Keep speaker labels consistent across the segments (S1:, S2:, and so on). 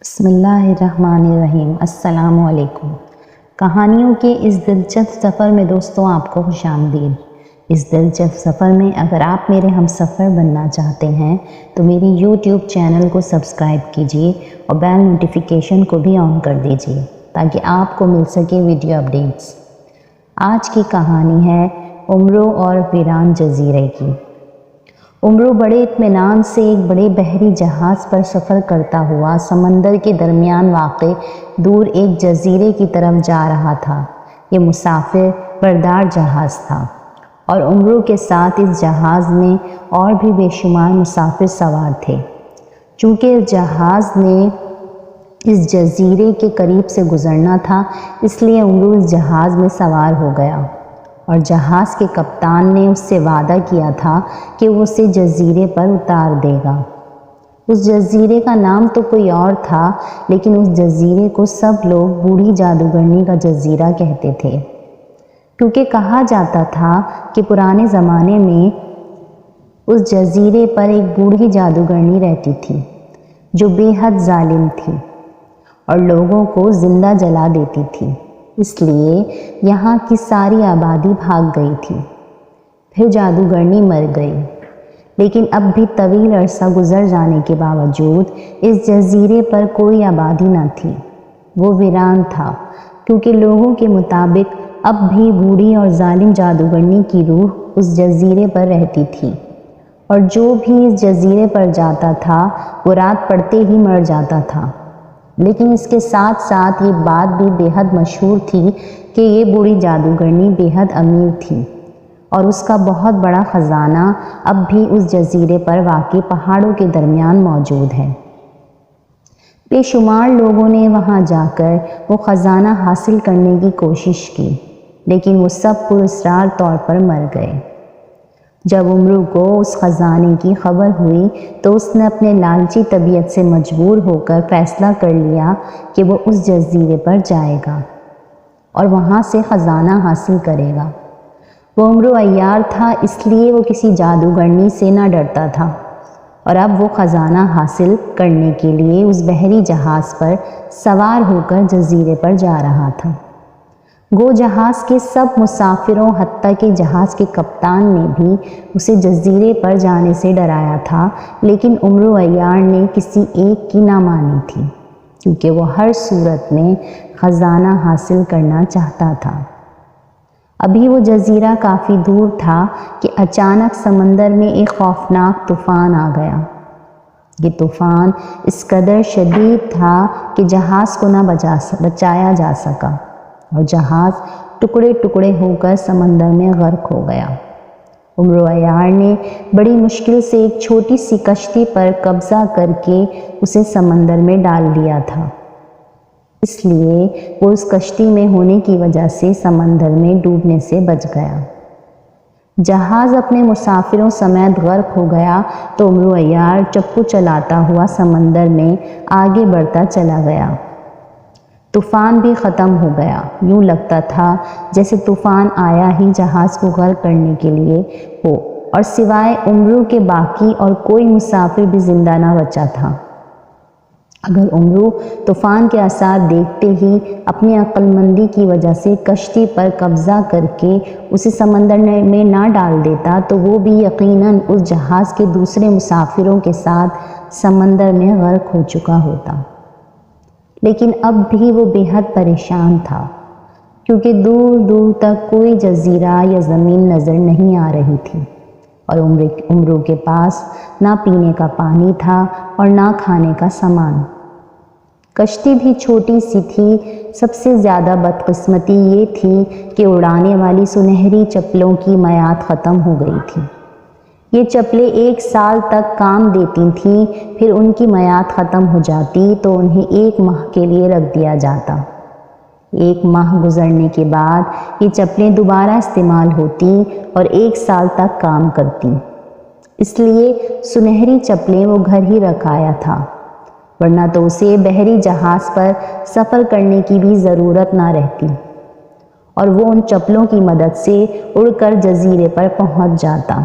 S1: بسم اللہ الرحمن الرحیم۔ السلام علیکم۔ کہانیوں کے اس دلچسپ سفر میں دوستوں آپ کو خوش آمدید۔ اس دلچسپ سفر میں اگر آپ میرے ہم سفر بننا چاہتے ہیں تو میری یوٹیوب چینل کو سبسکرائب کیجیے اور بیل نوٹیفیکیشن کو بھی آن کر دیجیے تاکہ آپ کو مل سکے ویڈیو اپڈیٹس۔ آج کی کہانی ہے امرو اور ویران جزیرے کی۔ امرو بڑے اطمینان سے ایک بڑے بحری جہاز پر سفر کرتا ہوا سمندر کے درمیان واقع دور ایک جزیرے کی طرف جا رہا تھا۔ یہ مسافر بردار جہاز تھا اور امرو کے ساتھ اس جہاز میں اور بھی بے شمار مسافر سوار تھے۔ چونکہ اس جہاز نے اس جزیرے کے قریب سے گزرنا تھا، اس لیے امرو اس جہاز میں سوار ہو گیا اور جہاز کے کپتان نے اس سے وعدہ کیا تھا کہ وہ اسے جزیرے پر اتار دے گا۔ اس جزیرے کا نام تو کوئی اور تھا، لیکن اس جزیرے کو سب لوگ بوڑھی جادوگرنی کا جزیرہ کہتے تھے، کیونکہ کہا جاتا تھا کہ پرانے زمانے میں اس جزیرے پر ایک بوڑھی جادوگرنی رہتی تھی جو بے حد ظالم تھی اور لوگوں کو زندہ جلا دیتی تھی۔ اس لیے یہاں کی ساری آبادی بھاگ گئی تھی۔ پھر جادوگرنی مر گئی، لیکن اب بھی طویل عرصہ گزر جانے کے باوجود اس جزیرے پر کوئی آبادی نہ تھی۔ وہ ویران تھا، کیونکہ لوگوں کے مطابق اب بھی بوڑھی اور ظالم جادوگرنی کی روح اس جزیرے پر رہتی تھی، اور جو بھی اس جزیرے پر جاتا تھا وہ رات پڑتے ہی مر جاتا تھا۔ لیکن اس کے ساتھ ساتھ یہ بات بھی بے حد مشہور تھی کہ یہ بوڑھی جادوگرنی بے حد امیر تھی اور اس کا بہت بڑا خزانہ اب بھی اس جزیرے پر واقع پہاڑوں کے درمیان موجود ہے۔ بے شمار لوگوں نے وہاں جا کر وہ خزانہ حاصل کرنے کی کوشش کی، لیکن وہ سب پراسرار طور پر مر گئے۔ جب امرو کو اس خزانے کی خبر ہوئی تو اس نے اپنے لالچی طبیعت سے مجبور ہو کر فیصلہ کر لیا کہ وہ اس جزیرے پر جائے گا اور وہاں سے خزانہ حاصل کرے گا۔ وہ امرو عیار تھا، اس لیے وہ کسی جادوگرنی سے نہ ڈرتا تھا، اور اب وہ خزانہ حاصل کرنے کے لیے اس بحری جہاز پر سوار ہو کر جزیرے پر جا رہا تھا۔ گو جہاز کے سب مسافروں حتیٰ کہ جہاز کے کپتان نے بھی اسے جزیرے پر جانے سے ڈرایا تھا، لیکن امرو عیار نے کسی ایک کی نہ مانی تھی، کیونکہ وہ ہر صورت میں خزانہ حاصل کرنا چاہتا تھا۔ ابھی وہ جزیرہ کافی دور تھا کہ اچانک سمندر میں ایک خوفناک طوفان آ گیا۔ یہ طوفان اس قدر شدید تھا کہ جہاز کو نہ بچایا جا سکا اور جہاز ٹکڑے ٹکڑے ہو کر سمندر میں غرق ہو گیا۔ امرو عیار نے بڑی مشکل سے ایک چھوٹی سی کشتی پر قبضہ کر کے اسے سمندر میں ڈال دیا تھا، اس لیے وہ اس کشتی میں ہونے کی وجہ سے سمندر میں ڈوبنے سے بچ گیا۔ جہاز اپنے مسافروں سمیت غرق ہو گیا تو امرو عیار چپو چلاتا ہوا سمندر میں آگے بڑھتا چلا گیا۔ طوفان بھی ختم ہو گیا۔ یوں لگتا تھا جیسے طوفان آیا ہی جہاز کو غرق کرنے کے لیے ہو، اور سوائے امرو کے باقی اور کوئی مسافر بھی زندہ نہ بچا تھا۔ اگر امرو طوفان کے آثار دیکھتے ہی اپنی عقل مندی کی وجہ سے کشتی پر قبضہ کر کے اسے سمندر میں نہ ڈال دیتا تو وہ بھی یقیناً اس جہاز کے دوسرے مسافروں کے ساتھ سمندر میں غرق ہو چکا ہوتا۔ لیکن اب بھی وہ بے حد پریشان تھا، کیونکہ دور دور تک کوئی جزیرہ یا زمین نظر نہیں آ رہی تھی، اور امرو کے پاس نہ پینے کا پانی تھا اور نہ کھانے کا سامان۔ کشتی بھی چھوٹی سی تھی۔ سب سے زیادہ بدقسمتی یہ تھی کہ اڑانے والی سنہری چپلوں کی میعاد ختم ہو گئی تھی۔ یہ چپلیں 1 سال تک کام دیتی تھیں، پھر ان کی میعاد ختم ہو جاتی تو انہیں 1 ماہ کے لیے رکھ دیا جاتا۔ 1 ماہ گزرنے کے بعد یہ چپلیں دوبارہ استعمال ہوتی اور 1 سال تک کام کرتی۔ اس لیے سنہری چپلیں وہ گھر ہی رکھ آیا تھا، ورنہ تو اسے بحری جہاز پر سفر کرنے کی بھی ضرورت نہ رہتی اور وہ ان چپلوں کی مدد سے اڑ کر جزیرے پر پہنچ جاتا۔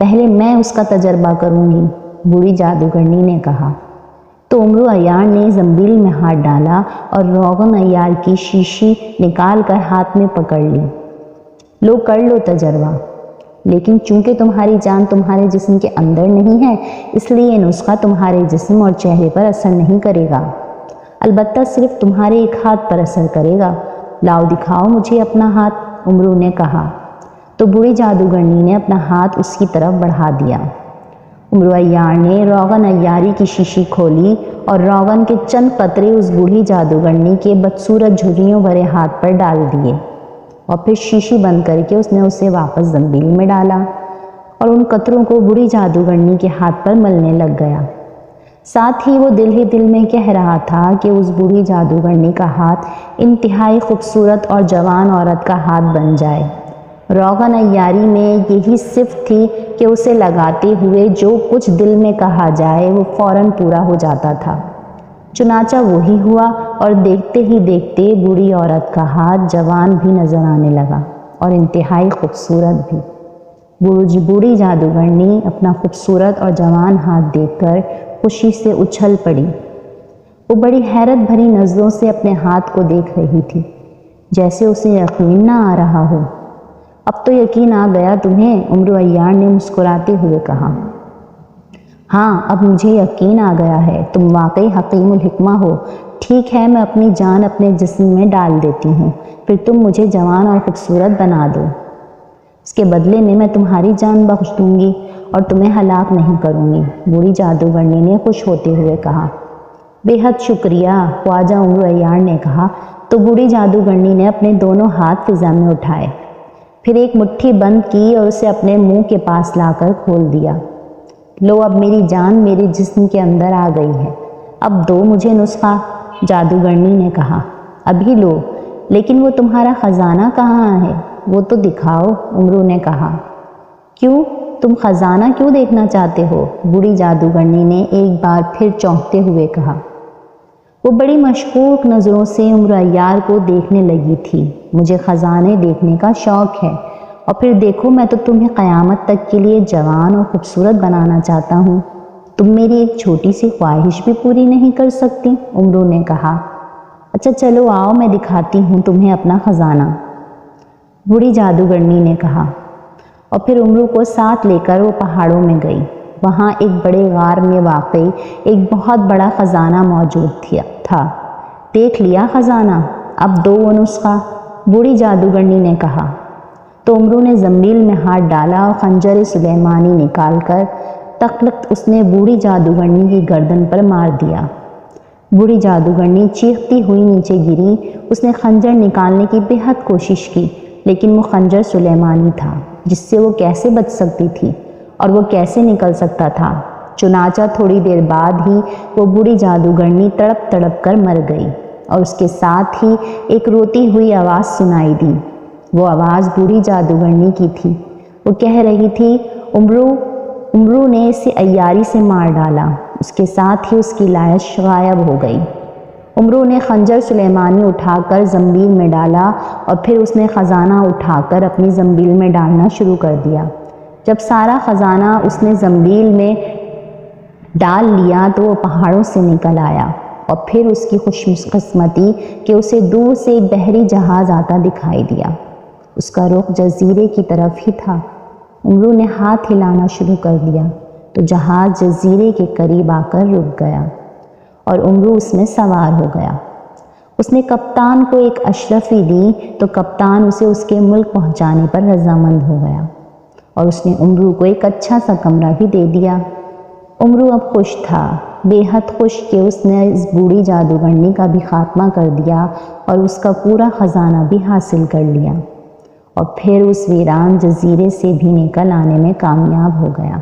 S1: پہلے میں اس کا تجربہ کروں گی، بوڑھی جادوگرنی نے کہا۔ تو عمرو عیار نے زنبیل میں ہاتھ ڈالا اور روغن عیار کی شیشی نکال کر ہاتھ میں پکڑ لی۔ لو کر لو تجربہ، لیکن چونکہ تمہاری جان تمہارے جسم کے اندر نہیں ہے، اس لیے یہ نسخہ تمہارے جسم اور چہرے پر اثر نہیں کرے گا، البتہ صرف تمہارے ایک ہاتھ پر اثر کرے گا۔ لاؤ دکھاؤ مجھے اپنا ہاتھ، عمرو نے کہا۔ تو بوڑھی جادوگرنی نے اپنا ہاتھ اس کی طرف بڑھا دیا۔ عمرو عیار نے روغن عیاری کی شیشی کھولی اور روغن کے چند قطرے اس بوڑھی جادوگرنی کے بدصورت جھریوں بھرے ہاتھ پر ڈال دیے، اور پھر شیشی بند کر کے اس نے اسے واپس زنبیل میں ڈالا اور ان قطروں کو بوڑھی جادوگرنی کے ہاتھ پر ملنے لگ گیا۔ ساتھ ہی وہ دل ہی دل میں کہہ رہا تھا کہ اس بوڑھی جادوگرنی کا ہاتھ انتہائی خوبصورت اور جوان عورت کا ہاتھ بن جائے۔ روغن عیاری میں یہی صفت تھی کہ اسے لگاتے ہوئے جو کچھ دل میں کہا جائے وہ فوراً پورا ہو جاتا تھا۔ چنانچہ وہی ہوا، اور دیکھتے ہی دیکھتے بوڑھی عورت کا ہاتھ جوان بھی نظر آنے لگا اور انتہائی خوبصورت بھی۔ بوڑھی جادوگرنی اپنا خوبصورت اور جوان ہاتھ دیکھ کر خوشی سے اچھل پڑی۔ وہ بڑی حیرت بھری نظروں سے اپنے ہاتھ کو دیکھ رہی تھی، جیسے اسے یقین نہ آ رہا ہو۔ اب تو یقین آ گیا تمہیں، عمرو عیار نے مسکراتے ہوئے کہا۔ ہاں، اب مجھے یقین آ گیا ہے، تم واقعی حکیم الحکمہ ہو۔ ٹھیک ہے، میں اپنی جان اپنے جسم میں ڈال دیتی ہوں، پھر تم مجھے جوان اور خوبصورت بنا دو۔ اس کے بدلے میں تمہاری جان بخش دوں گی اور تمہیں ہلاک نہیں کروں گی، بوڑھی جادوگرنی نے خوش ہوتے ہوئے کہا۔ بے حد شکریہ، خواجہ عمرو عیار نے کہا۔ تو بوڑھی جادوگرنی نے اپنے دونوں ہاتھ فضا میں اٹھائے، پھر ایک مٹھی بند کی اور اسے اپنے منہ کے پاس لا کر کھول دیا۔ لو، اب میری جان میرے جسم کے اندر آ گئی ہے، اب دو مجھے نسخہ، جادوگرنی نے کہا۔ ابھی لو، لیکن وہ تمہارا خزانہ کہاں ہے؟ وہ تو دکھاؤ، عمرو نے کہا۔ کیوں؟ تم خزانہ کیوں دیکھنا چاہتے ہو؟ بوڑھی جادوگرنی نے ایک بار پھر چونکتے ہوئے کہا۔ وہ بڑی مشکوک نظروں سے عمرو عیار کو دیکھنے لگی تھی۔ مجھے خزانے دیکھنے کا شوق ہے، اور پھر دیکھو میں تو تمہیں قیامت تک کے لیے جوان اور خوبصورت بنانا چاہتا ہوں، تم میری ایک چھوٹی سی خواہش بھی پوری نہیں کر سکتی، عمرو نے کہا۔ اچھا چلو آؤ، میں دکھاتی ہوں تمہیں اپنا خزانہ، بوڑھی جادوگرنی نے کہا، اور پھر عمرو کو ساتھ لے کر وہ پہاڑوں میں گئی۔ وہاں ایک بڑے غار میں واقع ایک بہت بڑا خزانہ موجود تھا۔ دیکھ لیا خزانہ؟ اب دو وہ نسخہ، بوڑھی جادوگرنی نے کہا۔ تو عمرو نے زنبیل میں ہاتھ ڈالا اور خنجر سلیمانی نکال کر تخلق اس نے بوڑھی جادوگرنی کی گردن پر مار دیا۔ بوڑھی جادوگرنی چیختی ہوئی نیچے گری۔ اس نے خنجر نکالنے کی بے حد کوشش کی، لیکن وہ خنجر سلیمانی تھا، جس سے وہ کیسے بچ سکتی تھی، اور وہ کیسے نکل سکتا تھا؟ چنانچہ تھوڑی دیر بعد ہی وہ بوڑھی جادوگرنی تڑپ تڑپ کر مر گئی، اور اس کے ساتھ ہی ایک روتی ہوئی آواز سنائی دی۔ وہ آواز بوڑھی جادوگرنی کی تھی۔ وہ کہہ رہی تھی، عمرو نے اسے عیاری سے مار ڈالا۔ اس کے ساتھ ہی اس کی لاش غائب ہو گئی۔ عمرو نے خنجر سلیمانی اٹھا کر زنبیل میں ڈالا، اور پھر اس نے خزانہ اٹھا کر اپنی زنبیل میں ڈالنا شروع کر دیا۔ جب سارا خزانہ اس نے زنبیل میں ڈال لیا تو وہ پہاڑوں سے نکل آیا، اور پھر اس کی خوش قسمتی کہ اسے دور سے ایک بحری جہاز آتا دکھائی دیا۔ اس کا رخ جزیرے کی طرف ہی تھا۔ عمرو نے ہاتھ ہلانا شروع کر دیا تو جہاز جزیرے کے قریب آ کر رک گیا، اور عمرو اس میں سوار ہو گیا۔ اس نے کپتان کو ایک اشرفی دی تو کپتان اسے اس کے ملک پہنچانے پر رضامند ہو گیا، اور اس نے عمرو کو ایک اچھا سا کمرہ بھی دے دیا۔ عمرو اب خوش تھا، بے حد خوش کہ اس نے اس بوڑھی جادوگرنی کا بھی خاتمہ کر دیا اور اس کا پورا خزانہ بھی حاصل کر لیا، اور پھر اس ویران جزیرے سے بھی نکل آنے میں کامیاب ہو گیا۔